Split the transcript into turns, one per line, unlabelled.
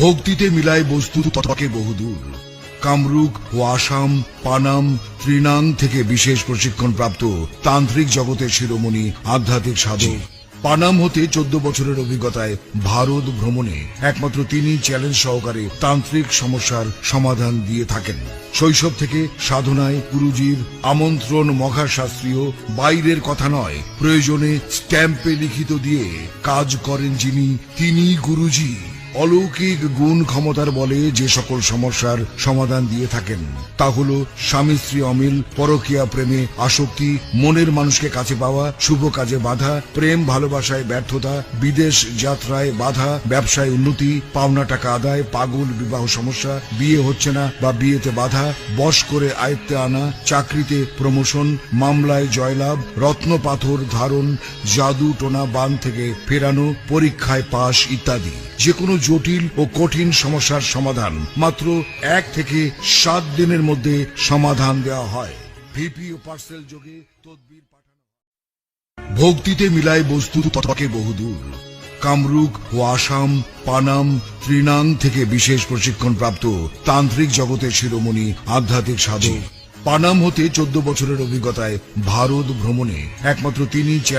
ভক্তিতে মিলায় বস্তু তথাকে বহুদূর। কামরূপ ও আসাম, পানাম, ত্রিনাং থেকে বিশেষ প্রশিক্ষণ প্রাপ্ত তান্ত্রিক জগতের শিরোমণি আধ্যাত্মিক সাধক। পানাম হতে 14 বছরের অভিজ্ঞতায় ভারত ভ্রমণে একমাত্র তিনি চ্যালেঞ্জ সহকারে তান্ত্রিক সমস্যার সমাধান দিয়ে থাকেন। শৈশব থেকে সাধনায় গুরুজির আমন্ত্রণ মহাশাস্ত্রীয়, বাইরের কথা নয়, প্রয়োজনে স্ট্যাম্পে লিখিত দিয়ে কাজ করেন যিনি, তিনি গুরুজি। অলৌকিক গুণ ক্ষমতার বলে যে সকল সমস্যার সমাধান দিয়ে থাকেন তা হল স্বামী স্ত্রী অমিল, পরকীয়া প্রেমে আসক্তি, মনের মানুষকে কাছে পাওয়া, শুভ কাজে বাধা, প্রেম ভালোবাসায় ব্যর্থতা, বিদেশ যাত্রায় বাধা, ব্যবসায় উন্নতি, পাওনা টাকা আদায়, পাগল বিবাহ সমস্যা, বিয়ে হচ্ছে না বা বিয়েতে বাধা, বশ করে আয়ত্তে আনা, চাকরিতে প্রমোশন, মামলায় জয়লাভ, রত্ন পাথর ধারণ, জাদু টোনা বান থেকে ফেরানো, পরীক্ষায় পাশ ইত্যাদি। যে কোনো জটিল ও কঠিন সমস্যার সমাধান মাত্র 1 থেকে 7 দিনের মধ্যে সমাধান দেওয়া হয়। ভিপি ও পার্সেল যোগে তদবির পাঠানো। ভক্তিতে মিলায় বস্তু তথাকে বহুদূর। কামরূপ ও আসাম, পানাম, ত্রিনাং থেকে বিশেষ প্রশিক্ষণ প্রাপ্ত তান্ত্রিক জগতের শিরোমণি আধ্যাত্মিক সাধক। পানাম হতে 14 বছরের অভিজ্ঞতায় ভারত ভ্রমণে একমাত্র তিনি